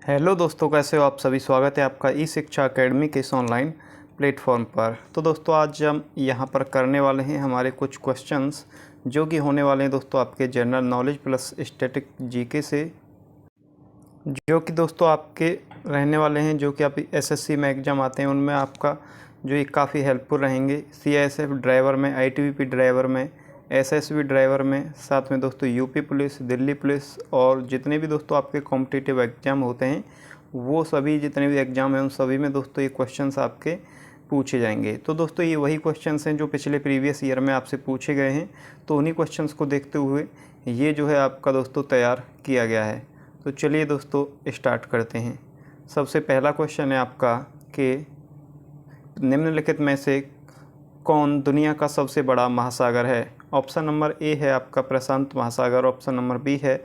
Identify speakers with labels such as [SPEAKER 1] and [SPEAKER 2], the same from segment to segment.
[SPEAKER 1] Hello दोस्तों, कैसे हो आप सभी। स्वागत है आपका ई शिक्षा अकेडमी के इस ऑनलाइन प्लेटफॉर्म पर। तो दोस्तों आज हम यहाँ पर करने वाले हैं हमारे कुछ क्वेश्चंस जो कि होने वाले हैं दोस्तों आपके general knowledge plus static GK से, जो कि दोस्तों आपके रहने वाले हैं, जो कि आप एसएससी में एग्ज़ाम आते हैं उनमें आपका जो ये काफ़ी हेल्पफुल रहेंगे। सीआईएसएफ ड्राइवर में, आईटीबीपी ड्राइवर में, एसएसबी ड्राइवर में, साथ में दोस्तों यूपी पुलिस, दिल्ली पुलिस और जितने भी दोस्तों आपके कॉम्पिटिटिव एग्ज़ाम होते हैं वो सभी जितने भी एग्ज़ाम हैं उन सभी में दोस्तों ये क्वेश्चंस आपके पूछे जाएंगे। तो दोस्तों ये वही क्वेश्चंस हैं जो पिछले प्रीवियस ईयर में आपसे पूछे गए हैं। तो उन्हीं क्वेश्चंस को देखते हुए ये जो है आपका दोस्तों तैयार किया गया है। तो चलिए दोस्तों स्टार्ट करते हैं। सबसे पहला क्वेश्चन है आपका कि निम्नलिखित में से कौन दुनिया का सबसे बड़ा महासागर है। ऑप्शन नंबर ए है आपका प्रशांत महासागर, ऑप्शन नंबर बी है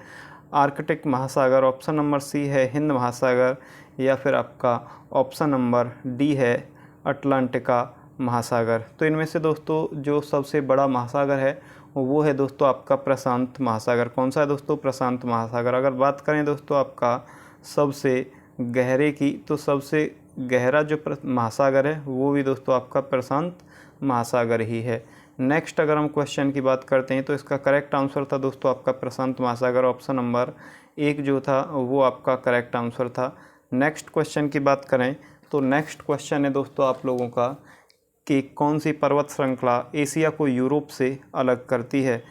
[SPEAKER 1] आर्कटिक महासागर, ऑप्शन नंबर सी है हिंद महासागर, या फिर आपका ऑप्शन नंबर डी है अटलांटिका महासागर। तो इनमें से दोस्तों जो सबसे बड़ा महासागर है वो है दोस्तों आपका प्रशांत महासागर। कौन सा है दोस्तों? प्रशांत महासागर। अगर बात करें दोस्तों आपका सबसे गहरे की, तो सबसे गहरा जो महासागर है वो भी दोस्तों आपका प्रशांत महासागर ही है। नेक्स्ट अगर हम क्वेश्चन की बात करते हैं तो इसका करेक्ट आंसर था दोस्तों आपका प्रशांत महासागर। ऑप्शन नंबर 1 जो था वो आपका करेक्ट आंसर था। नेक्स्ट क्वेश्चन की बात करें तो नेक्स्ट क्वेश्चन है दोस्तों आप लोगों का कि कौन सी पर्वत श्रृंखला एशिया को यूरोप से अलग करती है।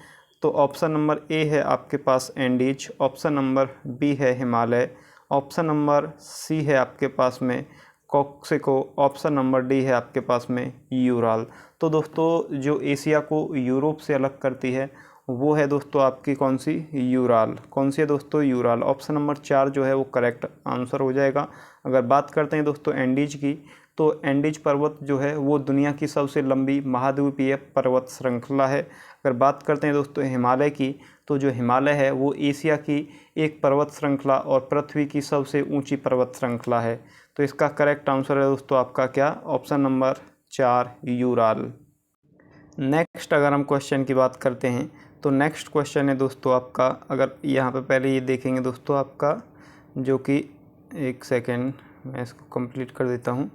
[SPEAKER 1] तो ऑप्शन नंबर ए है आपके पास एंडीज, ऑप्शन नंबर बी है हिमालय, ऑप्शन नंबर सी है आपके पास में कॉक्सिको, ऑप्शन नंबर डी है आपके पास में यूराल। तो दोस्तों जो एशिया को यूरोप से अलग करती है वो है दोस्तों आपकी कौन सी? यूराल। कौन सी है दोस्तों? यूराल। ऑप्शन नंबर 4 जो है वो करेक्ट आंसर हो जाएगा। अगर बात करते हैं दोस्तों एंडीज की, तो एंडीज पर्वत जो है वो दुनिया की सबसे लंबी महाद्वीपीय पर्वत श्रृंखला है। अगर बात करते हैं दोस्तों हिमालय की, तो जो हिमालय है वो एशिया की एक पर्वत श्रृंखला और पृथ्वी की सबसे ऊंची पर्वत श्रृंखला है। तो इसका करेक्ट आंसर है दोस्तों आपका क्या? Option number 4 Ural. नेक्स्ट अगर हम क्वेश्चन की बात करते हैं तो नेक्स्ट क्वेश्चन है दोस्तों आपका, अगर यहाँ पे पहले ये देखेंगे दोस्तों आपका, जो कि एक सेकेंड मैं इसको कंप्लीट कर देता हूँ।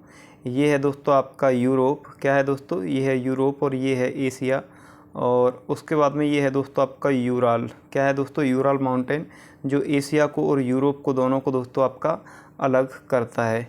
[SPEAKER 1] ये है दोस्तों आपका यूरोप। क्या है दोस्तों? ये है यूरोप और ये है एशिया। और उसके बाद में ये है दोस्तों आपका यूराल। क्या है दोस्तों? यूराल माउंटेन, जो एशिया को और यूरोप को दोनों को दोस्तों आपका अलग करता है।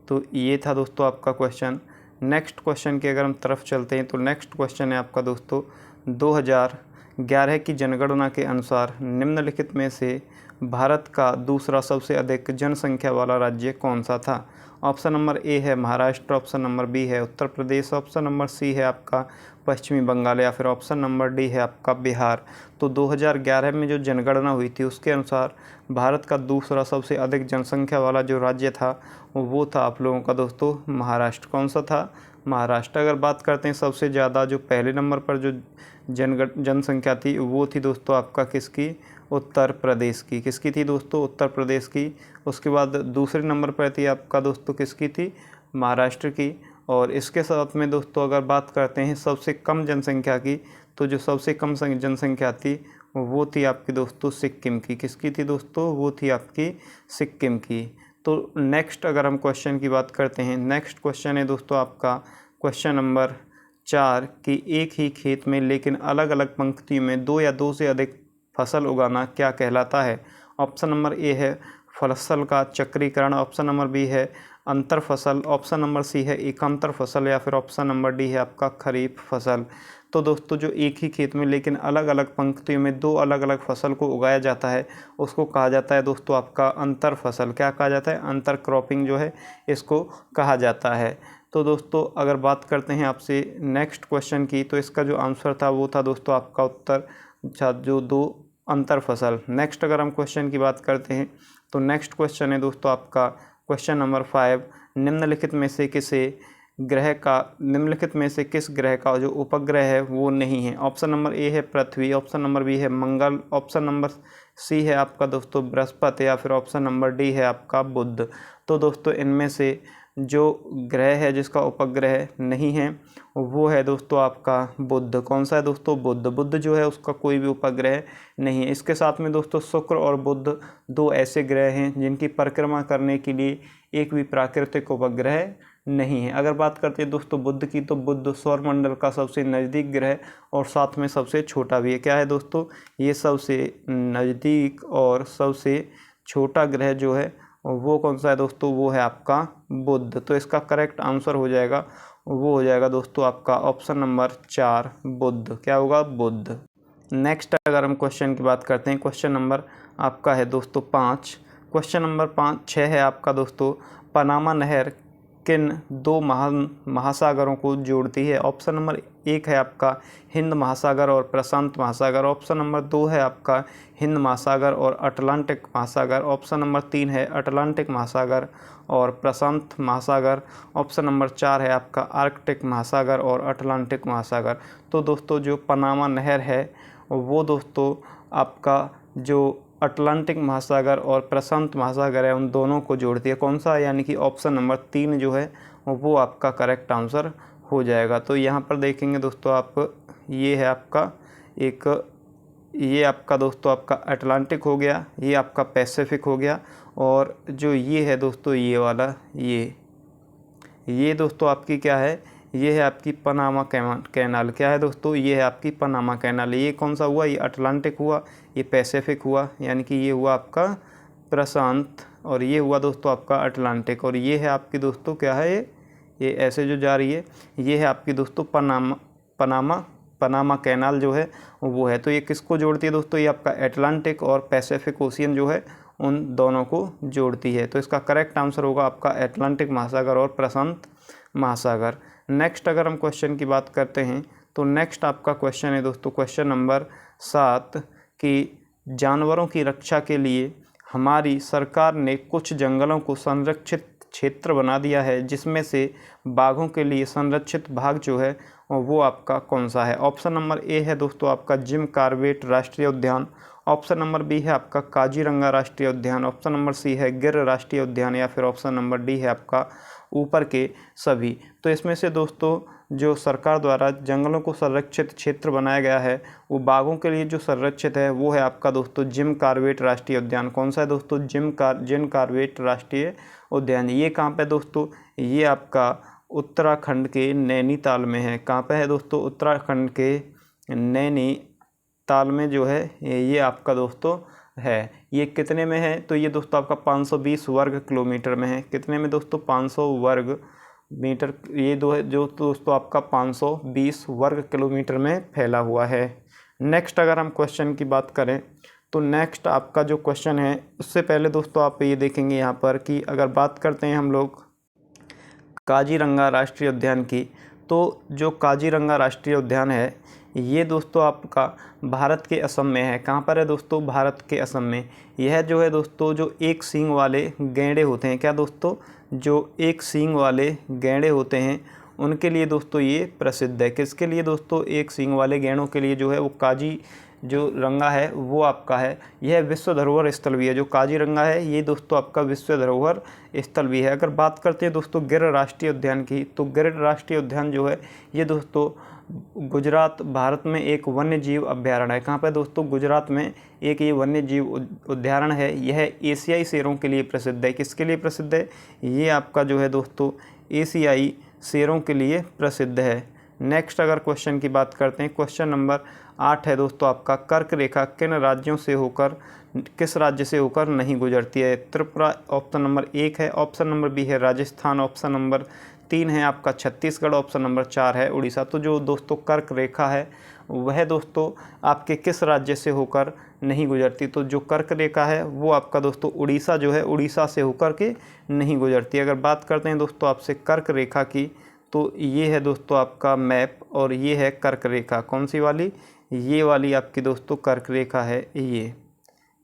[SPEAKER 1] तो ये था दोस्तों आपका क्वेश्चन। नेक्स्ट क्वेश्चन की अगर हम तरफ चलते हैं तो नेक्स्ट क्वेश्चन है आपका दोस्तों 2011 की जनगणना के अनुसार निम्नलिखित में से भारत का दूसरा सबसे अधिक जनसंख्या वाला राज्य कौन सा था। ऑप्शन नंबर ए है महाराष्ट्र, ऑप्शन नंबर बी है Uttar Pradesh, option number C है आपका पश्चिमी बंगाल, या फिर ऑप्शन नंबर डी है आपका बिहार। तो 2011 में जो जनगणना हुई थी उसके अनुसार भारत का दूसरा सबसे अधिक जनसंख्या वाला जो राज्य था वो था आप लोगों का दोस्तों महाराष्ट्र। कौन सा था? महाराष्ट्र। अगर बात करते हैं सबसे ज़्यादा जो पहले नंबर पर जो जनसंख्या थी वो थी दोस्तों आपका किसकी? उत्तर प्रदेश की। किसकी थी दोस्तों? उत्तर प्रदेश की। उसके बाद दूसरे नंबर पर थी आपका दोस्तों किसकी थी? महाराष्ट्र की। और इसके साथ में दोस्तों अगर बात करते हैं सबसे कम जनसंख्या की, तो जो सबसे कम जनसंख्या थी वो थी आपकी दोस्तों सिक्किम की। किसकी थी दोस्तों? वो थी आपकी सिक्किम की। तो नेक्स्ट अगर हम क्वेश्चन की बात करते हैं, नेक्स्ट क्वेश्चन है दोस्तों आपका क्वेश्चन नंबर 4 कि एक ही खेत में लेकिन अलग अलग पंक्तियों में 2 या 2 से अधिक फसल उगाना क्या कहलाता है। ऑप्शन नंबर ए है फसल का चक्रीकरण, ऑप्शन नंबर बी है अंतर फसल, ऑप्शन नंबर सी है एकांतर फसल, या फिर ऑप्शन नंबर डी है आपका खरीफ फसल। तो दोस्तों जो एक ही खेत में लेकिन अलग अलग पंक्तियों में 2 अलग अलग फसल को उगाया जाता है उसको कहा जाता है दोस्तों आपका अंतर फसल। क्या कहा जाता है? अंतर क्रॉपिंग जो है इसको कहा जाता है। तो दोस्तों अगर बात करते हैं आपसे नेक्स्ट क्वेश्चन की, तो इसका जो आंसर था वो था दोस्तों आपका उत्तर जो 2 अंतर फसल। नेक्स्ट अगर हम क्वेश्चन की बात करते हैं तो नेक्स्ट क्वेश्चन है दोस्तों आपका क्वेश्चन नंबर 5 निम्नलिखित में से किस ग्रह का जो उपग्रह है वो नहीं है। ऑप्शन नंबर ए है पृथ्वी, ऑप्शन नंबर बी है मंगल, ऑप्शन नंबर सी है आपका दोस्तों बृहस्पति, या फिर ऑप्शन नंबर डी है आपका बुध। तो दोस्तों इनमें से जो ग्रह है जिसका उपग्रह नहीं है वो है दोस्तों आपका बुध। कौन सा है दोस्तों? बुध। बुध जो है उसका कोई भी उपग्रह नहीं है। इसके साथ में दोस्तों शुक्र और बुध दो ऐसे ग्रह हैं जिनकी परिक्रमा करने के लिए एक भी प्राकृतिक उपग्रह नहीं है। अगर बात करते हैं दोस्तों बुध की, तो बुध सौरमंडल का सबसे नज़दीक ग्रह और साथ में सबसे छोटा भी है। क्या है दोस्तों? ये सबसे नज़दीक और सबसे छोटा ग्रह जो है वो कौन सा है दोस्तों? वो है आपका बुध। तो इसका करेक्ट आंसर हो जाएगा, वो हो जाएगा दोस्तों आपका ऑप्शन नंबर 4 बुध। क्या होगा? बुध। नेक्स्ट अगर हम क्वेश्चन की बात करते हैं, क्वेश्चन नंबर आपका है दोस्तों 5। क्वेश्चन नंबर 6 है आपका दोस्तों, पनामा नहर किन दो महासागरों को जोड़ती है? ऑप्शन नंबर 1 है आपका हिंद महासागर और प्रशांत महासागर। ऑप्शन नंबर 2 है आपका हिंद महासागर और अटलांटिक महासागर। ऑप्शन नंबर 3 है अटलांटिक महासागर और प्रशांत महासागर। ऑप्शन नंबर 4 है आपका आर्कटिक महासागर और अटलांटिक महासागर। तो दोस्तों जो पनामा नहर है वो दोस्तों आपका जो अटलांटिक महासागर और प्रशांत महासागर है उन दोनों को जोड़ती है। कौन सा? यानी कि ऑप्शन नंबर 3 जो है वो आपका करेक्ट आंसर हो जाएगा। तो यहाँ पर देखेंगे दोस्तों आप, ये है आपका ये आपका दोस्तों आपका अटलांटिक हो गया, ये आपका पैसिफिक हो गया, और जो ये है दोस्तों ये वाला ये दोस्तों आपकी क्या है? ये है आपकी पनामा कैनाल। क्या है दोस्तों? ये है आपकी पनामा कैनाल। ये कौन सा हुआ? ये अटलांटिक हुआ, ये पैसिफिक हुआ, यानी कि ये हुआ आपका प्रशांत, और ये हुआ दोस्तों आपका अटलांटिक, और ये है आपकी दोस्तों क्या है? ये ऐसे जो जा रही है ये है आपकी दोस्तों पनामा कैनाल जो है वो है। तो ये किसको जोड़ती है दोस्तों? ये आपका अटलांटिक और पैसिफिक ओशियन जो है उन दोनों को जोड़ती है। तो इसका करेक्ट आंसर होगा आपका अटलांटिक महासागर और प्रशांत महासागर। नेक्स्ट अगर हम क्वेश्चन की बात करते हैं तो नेक्स्ट आपका क्वेश्चन है दोस्तों क्वेश्चन नंबर 7 कि जानवरों की रक्षा के लिए हमारी सरकार ने कुछ जंगलों को संरक्षित क्षेत्र बना दिया है, जिसमें से बाघों के लिए संरक्षित भाग जो है वो आपका कौन सा है? ऑप्शन नंबर ए है दोस्तों आपका जिम कॉर्बेट राष्ट्रीय उद्यान। ऑप्शन नंबर बी है आपका काजीरंगा राष्ट्रीय उद्यान। ऑप्शन नंबर सी है गिर राष्ट्रीय उद्यान, या फिर ऑप्शन नंबर डी है आपका ऊपर के सभी। तो इसमें से दोस्तों जो सरकार द्वारा जंगलों को संरक्षित क्षेत्र बनाया गया है वो बाघों के लिए जो संरक्षित है वो है आपका दोस्तों जिम कॉर्बेट राष्ट्रीय उद्यान। कौन सा है दोस्तों? जिम कॉर्बेट राष्ट्रीय उद्यान। ये कहाँ पे दोस्तों? ये आपका उत्तराखंड के नैनीताल में है। कहाँ पे है दोस्तों? उत्तराखंड के नैनीताल में जो है ये आपका दोस्तों है। ये कितने में है? तो ये दोस्तों आपका 520 वर्ग किलोमीटर में है। कितने में दोस्तों? 500 वर्ग मीटर। ये जो दोस्तों आपका 520 वर्ग किलोमीटर में फैला हुआ है। नेक्स्ट अगर हम क्वेश्चन की बात करें तो नेक्स्ट आपका जो क्वेश्चन है उससे पहले दोस्तों आप ये देखेंगे यहाँ पर कि अगर बात करते हैं हम लोग काजीरंगा राष्ट्रीय उद्यान की, तो जो काजीरंगा राष्ट्रीय उद्यान है ये दोस्तों आपका भारत के असम में है। कहाँ पर है दोस्तों? भारत के असम में। यह जो है दोस्तों जो एक सींग वाले गैंडे होते हैं, क्या दोस्तों? जो एक सींग वाले गैंडे होते हैं उनके लिए दोस्तों ये प्रसिद्ध है। किसके लिए दोस्तों? एक सींग वाले गैंडों के लिए जो है वो काजीरंगा है वो आपका है। यह विश्व धरोहर स्थल भी है। जो काजीरंगा है ये दोस्तों आपका विश्व धरोहर स्थल भी है। अगर बात करते हैं दोस्तों गिर राष्ट्रीय उद्यान की, तो गिर राष्ट्रीय उद्यान जो है ये दोस्तों गुजरात भारत में एक वन्य जीव अभ्यारण्य है। कहाँ पर दोस्तों? गुजरात में एक ये वन्य जीव उद्यान है। यह एशियाई शेरों के लिए प्रसिद्ध है। किसके लिए प्रसिद्ध है? ये आपका जो है दोस्तों एशियाई शेरों के लिए प्रसिद्ध है। नेक्स्ट अगर क्वेश्चन की बात करते हैं, क्वेश्चन नंबर 8 है दोस्तों आपका कर्क रेखा किस राज्य से होकर नहीं गुजरती है? त्रिपुरा ऑप्शन नंबर 1 है। ऑप्शन नंबर बी है राजस्थान। ऑप्शन नंबर 3 है आपका छत्तीसगढ़। ऑप्शन नंबर 4 है उड़ीसा। तो जो दोस्तों कर्क रेखा है वह दोस्तों आपके किस राज्य से होकर नहीं गुजरती? तो जो कर्क रेखा है वो आपका दोस्तों उड़ीसा जो है उड़ीसा से होकर के नहीं गुजरती। अगर बात करते हैं दोस्तों आपसे कर्क रेखा की, तो ये है दोस्तों आपका मैप, और ये है कर्क रेखा। कौन सी वाली? ये वाली आपकी दोस्तों कर्क रेखा है। ये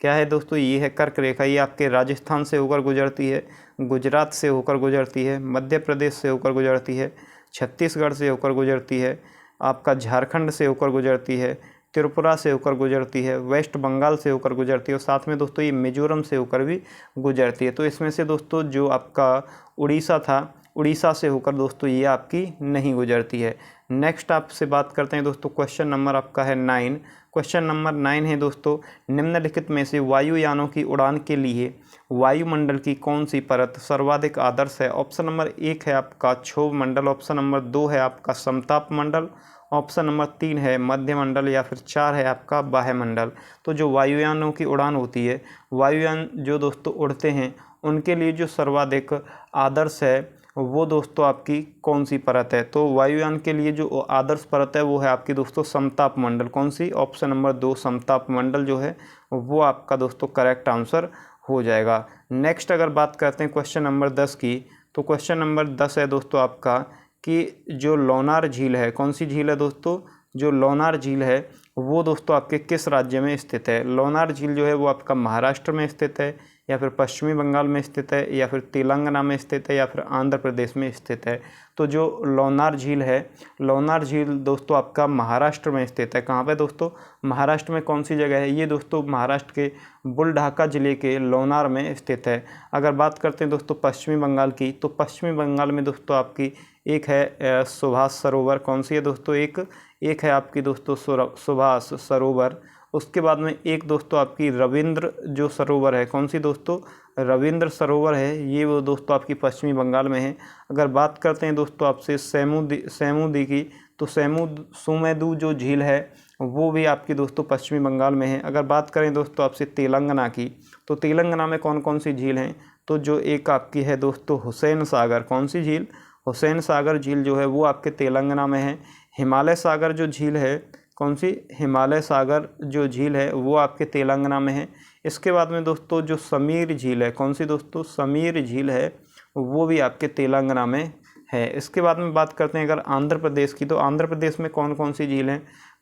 [SPEAKER 1] क्या है दोस्तों? ये है कर्क रेखा। ये आपके राजस्थान से होकर गुजरती है, गुजरात से होकर गुजरती है, मध्य प्रदेश से होकर गुजरती है, छत्तीसगढ़ से होकर गुजरती है, आपका झारखंड से होकर गुजरती है, त्रिपुरा से होकर गुजरती है, वेस्ट बंगाल से होकर गुजरती है, और साथ में दोस्तों ये मिजोरम से होकर भी गुजरती है। तो इसमें से दोस्तों जो आपका उड़ीसा था उड़ीसा से होकर दोस्तों ये आपकी नहीं गुजरती है। नेक्स्ट आपसे बात करते हैं दोस्तों, क्वेश्चन नंबर आपका है 9। क्वेश्चन नंबर 9 है दोस्तों, निम्नलिखित में से वायुयानों की उड़ान के लिए वायुमंडल की कौन सी परत सर्वाधिक आदर्श है? ऑप्शन नंबर 1 है आपका क्षोभ मंडल, ऑप्शन नंबर 2 है आपका समताप मंडल, ऑप्शन नंबर 3 है मध्यमंडल, या फिर 4 है आपका बाह्यमंडल। तो जो वायुयानों की उड़ान होती है, वायुयान जो दोस्तों उड़ते हैं उनके लिए जो सर्वाधिक आदर्श है वो दोस्तों आपकी कौन सी परत है? तो वायुयान के लिए जो आदर्श परत है वो है आपकी दोस्तों समताप मंडल। कौन सी? ऑप्शन नंबर 2 समताप मंडल जो है वो आपका दोस्तों करेक्ट आंसर हो जाएगा। नेक्स्ट अगर बात करते हैं क्वेश्चन नंबर 10 की, तो क्वेश्चन नंबर 10 है दोस्तों आपका कि जो लोनार झील है, कौन सी झील है दोस्तों? जो लोनार झील है वो दोस्तों आपके किस राज्य में स्थित है? लोनार झील जो है वो आपका महाराष्ट्र में स्थित है, या फिर पश्चिमी बंगाल में स्थित है, या फिर तेलंगाना में स्थित है, या फिर आंध्र प्रदेश में स्थित है? तो जो लोनार झील है, लोनार झील दोस्तों आपका महाराष्ट्र में स्थित है। कहाँ पे दोस्तों? महाराष्ट्र में कौन सी जगह है? ये दोस्तों महाराष्ट्र के बुल्ढाका ज़िले के लोनार में स्थित है। अगर बात करते हैं दोस्तों पश्चिमी बंगाल की, तो पश्चिमी बंगाल में दोस्तों आपकी एक है सुभाष सरोवर। कौन सी है दोस्तों? एक है आपकी दोस्तों सुभाष सरोवर। उसके बाद में एक दोस्तों आपकी रविंद्र जो सरोवर है, कौन सी दोस्तों? रविंद्र सरोवर है, ये वो दोस्तों आपकी पश्चिमी बंगाल में है। अगर बात करते हैं दोस्तों आपसे सेमुदी की, तो सुमेदु जो झील है वो भी आपकी दोस्तों पश्चिमी बंगाल में है। अगर बात करें दोस्तों आपसे तेलंगाना की, तो तेलंगाना में कौन कौन सी झील हैं? तो जो एक आपकी है दोस्तों हुसैन सागर। कौन सी झील? हुसैन सागर झील जो है वो आपके तेलंगाना में है। हिमालय सागर जो झील है, कौन सी? हिमालय सागर जो झील है वो आपके तेलंगाना में है। इसके बाद में दोस्तों जो समीर झील है, कौन सी दोस्तों? समीर झील है वो भी आपके तेलंगाना में है। इसके बाद में बात करते हैं अगर आंध्र प्रदेश की, तो आंध्र प्रदेश में कौन कौन सी झील हैं?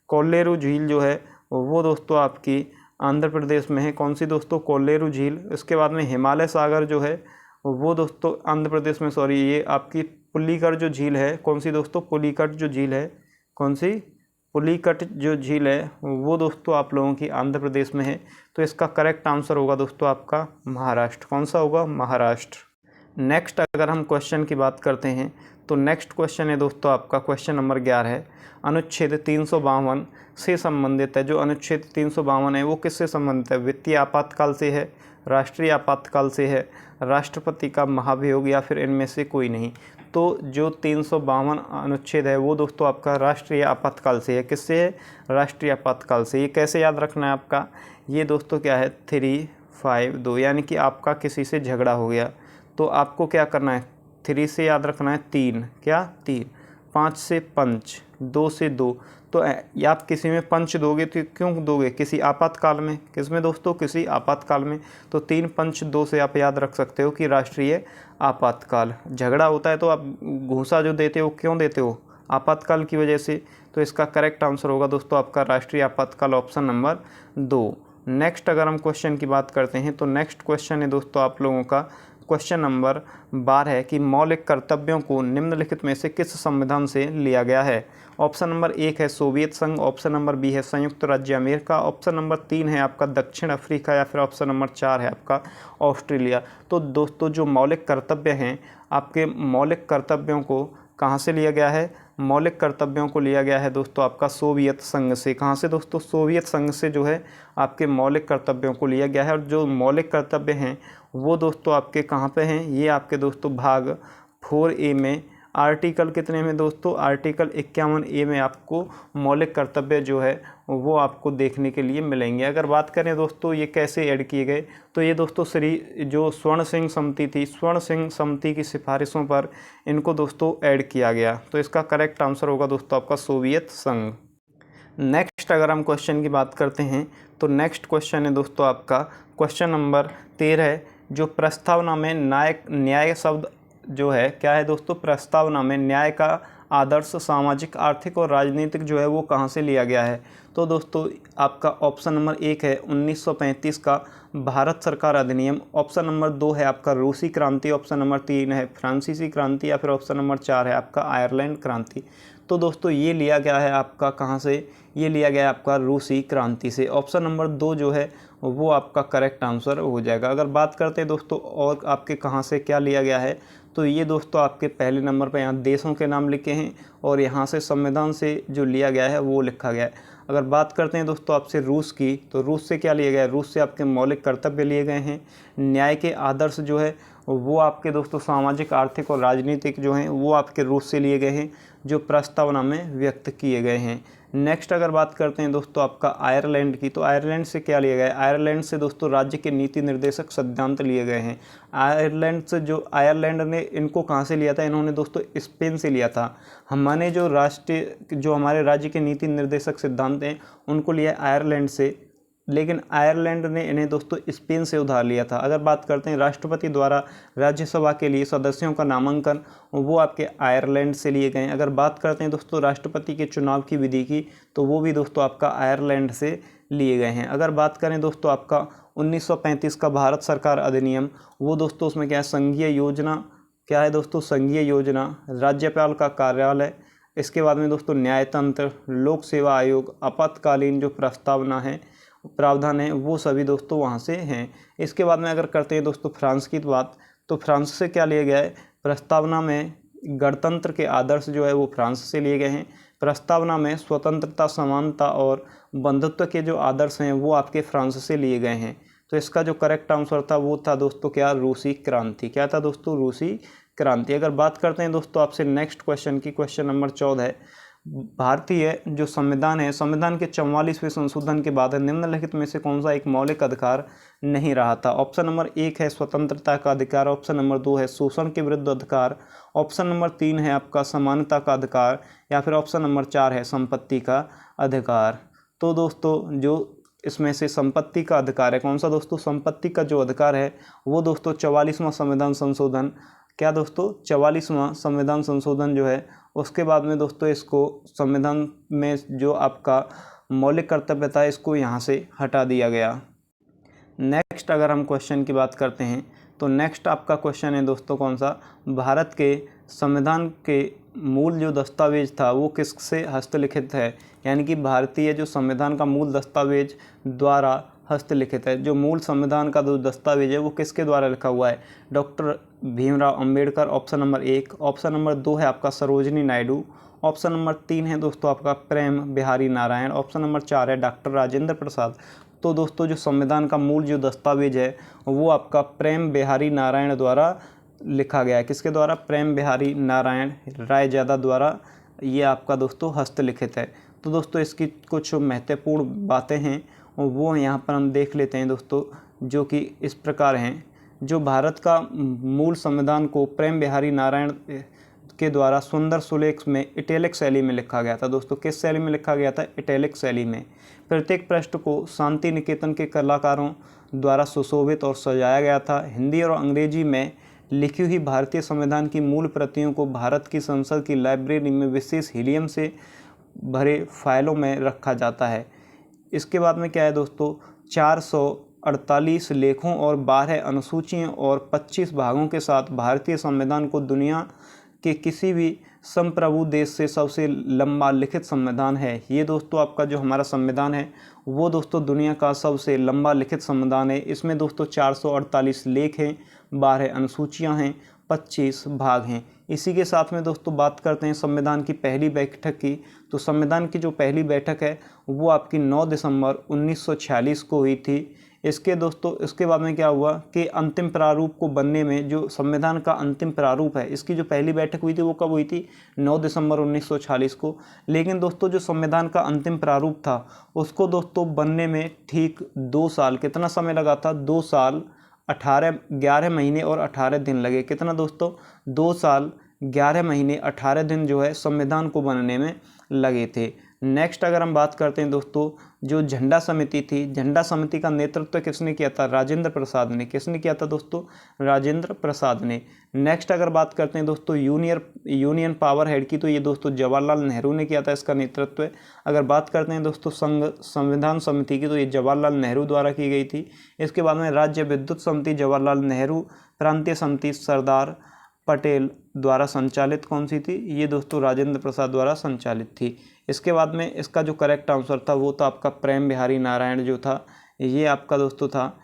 [SPEAKER 1] कोल्लेरू झील जो है वो दोस्तों आपकी आंध्र प्रदेश में है। कौन सी दोस्तों? कोल्लेरू झील। इसके बाद में हिमालय सागर जो है वो दोस्तों आंध्र प्रदेश में, सॉरी, ये आपकी पुलिकट जो झील है, कौन सी दोस्तों? पुलिकट जो झील है, कौन सी? पुलिकट जो झील है वो दोस्तों आप लोगों की आंध्र प्रदेश में है। तो इसका करेक्ट आंसर होगा दोस्तों आपका महाराष्ट्र। कौन सा होगा? महाराष्ट्र। नेक्स्ट अगर हम क्वेश्चन की बात करते हैं, तो नेक्स्ट क्वेश्चन है दोस्तों आपका क्वेश्चन नंबर 11 है, अनुच्छेद 352 से संबंधित है। जो अनुच्छेद 352 है वो किससे संबंधित है? वित्तीय आपातकाल से है, राष्ट्रीय आपातकाल से है, राष्ट्रपति का महाभियोग, या फिर इनमें से कोई नहीं? तो जो 352 अनुच्छेद है वो दोस्तों आपका राष्ट्रीय आपातकाल से है। किससे है? राष्ट्रीय आपातकाल से। ये कैसे याद रखना है आपका? ये दोस्तों क्या है? 352, यानी कि आपका किसी से झगड़ा हो गया तो आपको क्या करना है? 3 से याद रखना है 3, क्या? 3, 5 से पंच, 2 से 2। तो या आप किसी में पंच दोगे तो क्यों दोगे? किसी आपातकाल में। किस में दोस्तों? किसी आपातकाल में। तो 3 पंच 2 से आप याद रख सकते हो कि राष्ट्रीय आपातकाल। झगड़ा होता है तो आप घूंसा जो देते हो क्यों देते हो? आपातकाल की वजह से। तो इसका करेक्ट आंसर होगा दोस्तों आपका राष्ट्रीय आपातकाल, ऑप्शन नंबर 2। नेक्स्ट अगर हम क्वेश्चन की बात करते हैं, तो नेक्स्ट क्वेश्चन है दोस्तों आप लोगों का क्वेश्चन नंबर 12 है कि मौलिक कर्तव्यों को निम्नलिखित में से किस संविधान से लिया गया है? ऑप्शन नंबर 1 है सोवियत संघ, ऑप्शन नंबर बी है संयुक्त राज्य अमेरिका, ऑप्शन नंबर 3 है आपका दक्षिण अफ्रीका, या फिर ऑप्शन नंबर 4 है आपका ऑस्ट्रेलिया। तो दोस्तों जो मौलिक कर्तव्य हैं, आपके मौलिक कर्तव्यों को कहाँ से लिया गया है? मौलिक कर्तव्यों को लिया गया है दोस्तों आपका सोवियत संघ से। कहाँ से दोस्तों? सोवियत संघ से जो है आपके मौलिक कर्तव्यों को लिया गया है। और जो मौलिक कर्तव्य हैं वो दोस्तों आपके कहाँ पे हैं? ये आपके दोस्तों भाग 4A में, आर्टिकल कितने में दोस्तों? आर्टिकल 51A में आपको मौलिक कर्तव्य जो है वो आपको देखने के लिए मिलेंगे। अगर बात करें दोस्तों ये कैसे ऐड किए गए, तो ये दोस्तों जो स्वर्ण सिंह समिति थी, स्वर्ण सिंह समिति की सिफारिशों पर इनको दोस्तों ऐड किया गया। तो इसका करेक्ट आंसर होगा दोस्तों आपका सोवियत संघ। नेक्स्ट अगर हम क्वेश्चन की बात करते हैं, तो नेक्स्ट क्वेश्चन है दोस्तों आपका क्वेश्चन नंबर 13, जो प्रस्तावना में न्याय शब्द जो है क्या है दोस्तों? प्रस्तावना में न्याय का आदर्श सामाजिक, आर्थिक और राजनीतिक जो है वो कहाँ से लिया गया है? तो दोस्तों आपका ऑप्शन नंबर 1 है 1935 का भारत सरकार अधिनियम, ऑप्शन नंबर 2 है आपका रूसी क्रांति, ऑप्शन नंबर 3 है फ्रांसीसी क्रांति, या फिर ऑप्शन नंबर 4 है आपका आयरलैंड क्रांति। तो दोस्तों ये लिया गया है आपका कहाँ से? ये लिया गया है आपका रूसी क्रांति से। ऑप्शन नंबर 2 जो है वो आपका करेक्ट आंसर हो जाएगा। अगर बात करते हैं दोस्तों और आपके कहाँ से क्या लिया गया है, तो ये दोस्तों आपके पहले नंबर पर यहाँ देशों के नाम लिखे हैं और यहाँ से संविधान से जो लिया गया है वो लिखा गया है। अगर बात करते हैं दोस्तों आपसे रूस की, तो रूस से क्या लिया गया है, रूस से आपके मौलिक कर्तव्य लिए गए हैं। न्याय के आदर्श जो है वो आपके दोस्तों सामाजिक, आर्थिक और राजनीतिक जो हैं वो आपके रूस से लिए गए हैं, जो प्रस्तावना में व्यक्त किए गए हैं। नेक्स्ट अगर बात करते हैं दोस्तों आपका आयरलैंड की, तो आयरलैंड से क्या लिया गया है, आयरलैंड से दोस्तों राज्य के नीति निर्देशक सिद्धांत लिए गए हैं। आयरलैंड ने इनको कहाँ से लिया था, इन्होंने दोस्तों स्पेन से लिया था। हमारे राज्य के नीति निर्देशक सिद्धांत हैं उनको लिया है आयरलैंड से, लेकिन आयरलैंड ने इन्हें दोस्तों स्पेन से उधार लिया था। अगर बात करते हैं राष्ट्रपति द्वारा राज्यसभा के लिए सदस्यों का नामांकन, वो आपके आयरलैंड से लिए गए हैं। अगर बात करते हैं दोस्तों राष्ट्रपति के चुनाव की विधि की, तो वो भी दोस्तों आपका आयरलैंड से लिए गए हैं। अगर बात करें दोस्तों आपका 1935 का भारत सरकार अधिनियम, वो दोस्तों उसमें क्या है, संघीय योजना, क्या है दोस्तों, संघीय योजना, राज्यपाल का कार्यालय, इसके बाद में दोस्तों न्यायतंत्र, लोक सेवा आयोग, आपातकालीन जो प्रावधान है वो सभी दोस्तों वहाँ से हैं। इसके बाद में अगर करते हैं दोस्तों फ्रांस की बात, तो फ्रांस से क्या लिया गया है, प्रस्तावना में गणतंत्र के आदर्श जो है वो फ्रांस से लिए गए हैं। प्रस्तावना में स्वतंत्रता, समानता और बंधुत्व के जो आदर्श हैं वो आपके फ्रांस से लिए गए हैं। तो इसका जो करेक्ट आंसर था वो था दोस्तों क्या, रूसी क्रांति। क्या था दोस्तों, रूसी क्रांति। अगर बात करते हैं दोस्तों आपसे नेक्स्ट क्वेश्चन की, क्वेश्चन नंबर 14 है, भारतीय जो संविधान है, संविधान के 44वें संशोधन के बाद निम्नलिखित में से कौन सा एक मौलिक अधिकार नहीं रहा था। ऑप्शन नंबर 1 है स्वतंत्रता का अधिकार, ऑप्शन नंबर 2 है शोषण के विरुद्ध अधिकार, ऑप्शन नंबर 3 है आपका समानता का अधिकार, या फिर ऑप्शन नंबर 4 है संपत्ति का अधिकार। तो दोस्तों जो इसमें से संपत्ति का अधिकार है, कौन सा दोस्तों, संपत्ति का जो अधिकार है वो दोस्तों 44वां संविधान संशोधन, क्या दोस्तों, 44वां संविधान संशोधन जो है उसके बाद में दोस्तों इसको संविधान में जो आपका मौलिक कर्तव्य था इसको यहाँ से हटा दिया गया। नेक्स्ट अगर हम क्वेश्चन की बात करते हैं, तो नेक्स्ट आपका क्वेश्चन है दोस्तों कौन सा, भारत के संविधान के मूल जो दस्तावेज था वो किससे हस्तलिखित है, यानी कि भारतीय जो संविधान का मूल दस्तावेज द्वारा हस्तलिखित है। जो मूल संविधान का जो दस्तावेज है वो किसके द्वारा लिखा हुआ है, doctor Bhimrao Ambedkar, option number 1, option number 2 है आपका सरोजिनी नायडू, ऑप्शन नंबर 3 है दोस्तों आपका प्रेम बिहारी नारायण, ऑप्शन नंबर 4 है डॉक्टर राजेंद्र प्रसाद। तो दोस्तों जो संविधान का मूल जो दस्तावेज है वो आपका प्रेम बिहारी नारायण द्वारा लिखा गया है। किसके द्वारा, प्रेम बिहारी नारायण रायजादा द्वारा ये आपका दोस्तों हस्तलिखित है। तो दोस्तों इसकी कुछ महत्वपूर्ण बातें हैं और वो यहाँ पर हम देख लेते हैं दोस्तों, जो कि इस प्रकार हैं। जो भारत का मूल संविधान को प्रेम बिहारी नारायण के द्वारा सुंदर सुलेख में इटैलिक शैली में लिखा गया था। दोस्तों किस शैली में लिखा गया था, इटैलिक शैली में। प्रत्येक पृष्ठ को शांति निकेतन के कलाकारों द्वारा सुशोभित और सजाया गया था। हिंदी और अंग्रेजी में लिखी हुई भारतीय संविधान की मूल प्रतियों को भारत की संसद की लाइब्रेरी में विशेष हीलियम से भरे फाइलों में रखा जाता है। इसके बाद में क्या है दोस्तों, 448 लेखों और 12 अनुसूचियों और 25 भागों के साथ भारतीय संविधान को दुनिया के किसी भी संप्रभु देश से सबसे लंबा लिखित संविधान है। ये दोस्तों आपका जो हमारा संविधान है वो दोस्तों दुनिया का सबसे लंबा लिखित संविधान है। इसमें दोस्तों 448 लेख हैं, 12 अनुसूचियां हैं, 25 भाग हैं। इसी के साथ में दोस्तों बात करते हैं संविधान की पहली बैठक की। तो संविधान की जो पहली बैठक है वो आपकी 9 दिसंबर 1946 को हुई थी। इसके बाद में क्या हुआ कि अंतिम प्रारूप को बनने में, जो संविधान का अंतिम प्रारूप है, इसकी जो पहली बैठक हुई थी वो कब हुई थी, 9 दिसंबर 1946 को। लेकिन दोस्तों जो संविधान का अंतिम प्रारूप था उसको दोस्तों बनने में ठीक 2 साल, कितना समय लगा था, 2 साल 11 महीने और 18 दिन लगे। कितना दोस्तों, 2 साल 11 महीने 18 दिन जो है संविधान को बनने में लगे थे। नेक्स्ट अगर हम बात करते हैं दोस्तों, जो झंडा समिति थी, झंडा समिति का नेतृत्व किसने किया था, राजेंद्र प्रसाद ने। किसने किया था दोस्तों, राजेंद्र प्रसाद ने। नेक्स्ट अगर बात करते हैं दोस्तों यूनियन पावर हेड की, तो ये दोस्तों जवाहरलाल नेहरू ने किया था इसका नेतृत्व। अगर बात करते हैं दोस्तों संविधान समिति की, तो ये जवाहरलाल नेहरू द्वारा की गई थी। इसके बाद में राज्य विद्युत समिति जवाहरलाल नेहरू, प्रांतीय समिति सरदार पटेल द्वारा संचालित कौन सी थी, ये दोस्तों राजेंद्र प्रसाद द्वारा संचालित थी। इसके बाद में इसका जो करेक्ट आंसर था वो था आपका प्रेम बिहारी नारायण जो था, ये आपका दोस्तों था।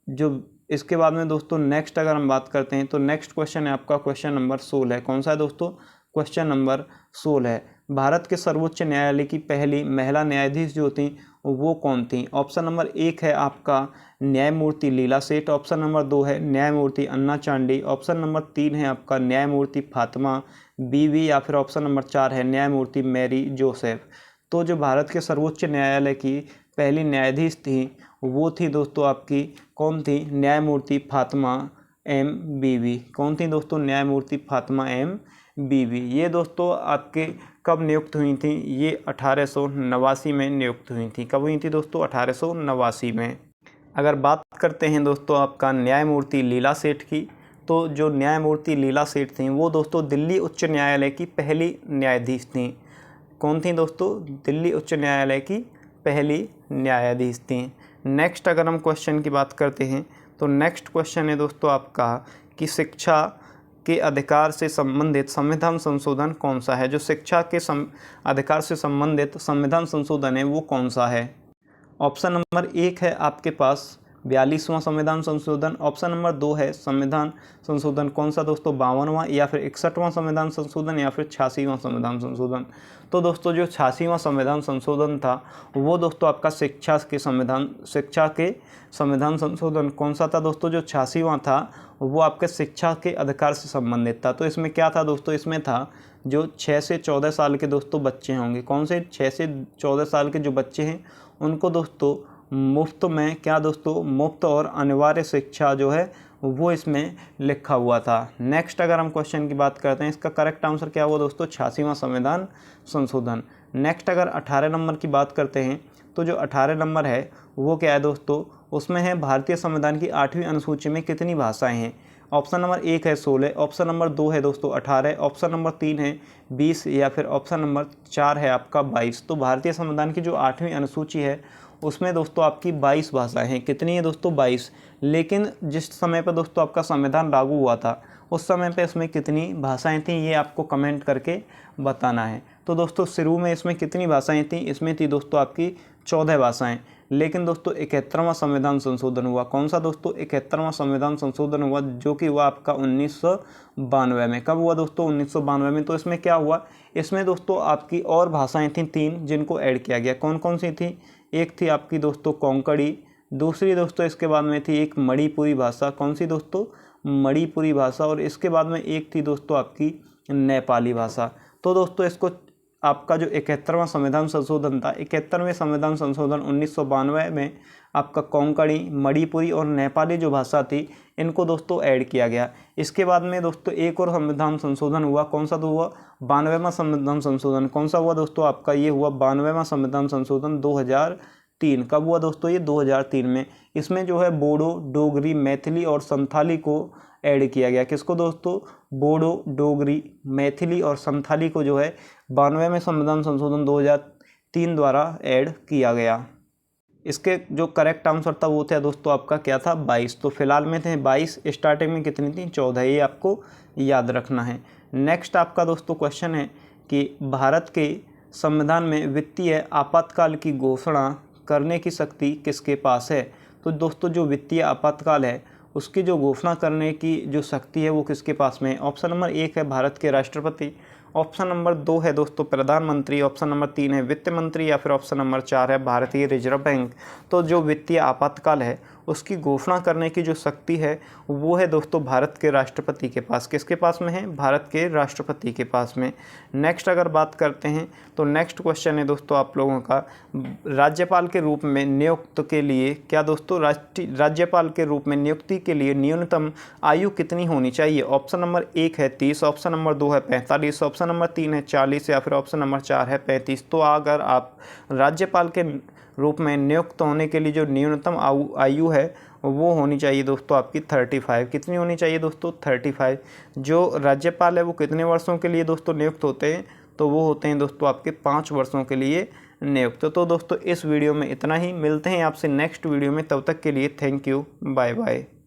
[SPEAKER 1] जो इसके बाद में दोस्तों नेक्स्ट अगर हम बात करते हैं तो नेक्स्ट क्वेश्चन है आपका क्वेश्चन नंबर 16 है। कौन सा है दोस्तों? क्वेश्चन नंबर 16 है। भारत के सर्वोच्च न्यायालय की पहली महिला न्यायाधीश जो थी वो कौन थी? ऑप्शन नंबर 1 है आपका न्यायमूर्ति लीला सेठ, ऑप्शन नंबर 2 है न्यायमूर्ति अन्ना चांडी, ऑप्शन नंबर 3 है आपका न्यायमूर्ति फातिमा बीवी, या फिर ऑप्शन नंबर 4 है न्यायमूर्ति मैरी जोसेफ। तो जो भारत के सर्वोच्च न्यायालय की पहली न्यायाधीश थी वो थी दोस्तों आपकी कौन थी? न्यायमूर्ति फातिमा एम बीवी। कौन थी दोस्तों? न्यायमूर्ति फातिमा एम बीवी। ये दोस्तों आपके कब नियुक्त हुई थी? ये 1889 में नियुक्त हुई थी। कब हुई थी दोस्तों? 1889 में। अगर बात करते हैं दोस्तों आपका न्यायमूर्ति लीला सेठ की, तो जो न्यायमूर्ति लीला सेठ थी वो दोस्तों दिल्ली उच्च न्यायालय की पहली न्यायाधीश थी। कौन थी दोस्तों? दिल्ली उच्च न्यायालय की पहली न्यायाधीश थी। नेक्स्ट अगर हम क्वेश्चन की बात करते हैं तो नेक्स्ट क्वेश्चन है दोस्तों आपका कि शिक्षा के अधिकार से संबंधित संविधान संशोधन कौन सा है? जो शिक्षा के अधिकार से संबंधित संविधान संशोधन है वो कौन सा है? ऑप्शन नंबर 1 है आपके पास 42वां संविधान संशोधन, ऑप्शन नंबर 2 है संविधान संशोधन कौन सा दोस्तों? 52वां, या फिर 61वां संविधान संशोधन, या फिर 86वां संविधान संशोधन। तो दोस्तों जो 86वां संविधान संशोधन था वो दोस्तों आपका शिक्षा के संविधान संशोधन कौन सा था दोस्तों? जो 86वां था वो आपके शिक्षा के अधिकार से संबंधित था। तो इसमें क्या था दोस्तों? इसमें था जो 6 से 14 साल के दोस्तों बच्चे होंगे, कौन से? 6 से 14 साल के जो बच्चे हैं उनको दोस्तों मुफ्त में, क्या दोस्तों? मुफ्त और अनिवार्य शिक्षा जो है वो इसमें लिखा हुआ था। नेक्स्ट अगर हम क्वेश्चन की बात करते हैं, इसका करेक्ट आंसर क्या हुआ दोस्तों? 86वां संविधान संशोधन। नेक्स्ट अगर 18 नंबर की बात करते हैं तो जो 18 नंबर है वो क्या है दोस्तों? उसमें है भारतीय संविधान की 8वीं अनुसूची में कितनी भाषाएं हैं? ऑप्शन नंबर 1 है 16, ऑप्शन नंबर 2 है दोस्तों 18, ऑप्शन नंबर 3 है 20, या फिर ऑप्शन नंबर 4 है आपका 22। तो भारतीय संविधान की जो 8वीं अनुसूची है उसमें दोस्तों आपकी 22 भाषाएं हैं। कितनी है दोस्तों? 22। लेकिन जिस समय पर दोस्तों आपका संविधान लागू हुआ था उस समय पे इसमें कितनी भाषाएं थीं ये आपको कमेंट करके बताना है। तो दोस्तों शुरू में इसमें कितनी भाषाएं थीं? इसमें थी दोस्तों आपकी 14 भाषाएं। लेकिन दोस्तों 71वां संविधान संशोधन हुआ। कौन सा दोस्तों? 71वां संविधान संशोधन हुआ जो कि हुआ आपका 1992 में। कब हुआ दोस्तों? 1992 में। तो इसमें क्या हुआ? इसमें दोस्तों आपकी और भाषाएं थीं 3 जिनको ऐड किया गया। कौन कौन सी थी? एक थी आपकी दोस्तों कोंकणी, दूसरी दोस्तों इसके बाद में थी एक मणिपुरी भाषा। कौन सी दोस्तों? मणिपुरी भाषा। और इसके बाद में एक थी दोस्तों आपकी नेपाली भाषा। तो दोस्तों इसको आपका जो 71वां संविधान संशोधन था, 71वें संविधान संशोधन 1992 में आपका कोंकणी, मणिपुरी और नेपाली जो भाषा थी इनको दोस्तों ऐड किया गया। इसके बाद में दोस्तों एक और संविधान संशोधन हुआ। कौन सा तो हुआ? 92वां संविधान संशोधन। कौन सा हुआ दोस्तों? आपका ये हुआ 92वां संविधान संशोधन 2003। कब हुआ दोस्तों? ये 2003 में। इसमें जो है बोडो, डोगरी, मैथिली और संथाली को ऐड किया गया। किसको दोस्तों? बोडो, डोगरी, मैथिली और संथाली को जो है 92वें संविधान संशोधन 2003 द्वारा ऐड किया गया। इसके जो करेक्ट आंसर था वो था दोस्तों आपका क्या था? 22। तो फिलहाल में थे 22, स्टार्टिंग में कितनी थी? 14। ये आपको याद रखना है। नेक्स्ट आपका दोस्तों क्वेश्चन है कि भारत के संविधान में वित्तीय आपातकाल की घोषणा करने की शक्ति किसके पास है? तो दोस्तों जो वित्तीय आपातकाल है उसकी जो घोषणा करने की जो शक्ति है वो किसके पास में है? ऑप्शन नंबर 1 है भारत के राष्ट्रपति, ऑप्शन नंबर 2 है दोस्तों प्रधानमंत्री, ऑप्शन नंबर 3 है वित्त मंत्री, या फिर ऑप्शन नंबर 4 है भारतीय रिजर्व बैंक। तो जो वित्तीय आपातकाल है उसकी घोषणा करने की जो शक्ति है वो है दोस्तों भारत के राष्ट्रपति के पास। किसके पास में है? भारत के राष्ट्रपति के पास में। नेक्स्ट अगर बात करते हैं तो नेक्स्ट क्वेश्चन है दोस्तों आप लोगों का, राज्यपाल के रूप में नियुक्त के लिए क्या दोस्तों राज्यपाल के रूप में नियुक्ति के लिए न्यूनतम आयु कितनी होनी चाहिए? ऑप्शन नंबर 1 है 30, ऑप्शन नंबर 2 है 45, ऑप्शन नंबर 3 है 40, या फिर ऑप्शन नंबर 4 है 35। तो अगर आप राज्यपाल के रूप में नियुक्त होने के लिए जो न्यूनतम आयु है वो होनी चाहिए दोस्तों आपकी 35। कितनी होनी चाहिए दोस्तों? 35। जो राज्यपाल है वो कितने वर्षों के लिए दोस्तों नियुक्त होते हैं? तो वो होते हैं दोस्तों आपके 5 वर्षों के लिए नियुक्त। तो दोस्तों इस वीडियो में इतना ही, मिलते हैं आपसे नेक्स्ट वीडियो में। तब तक के लिए थैंक यू, बाय बाय।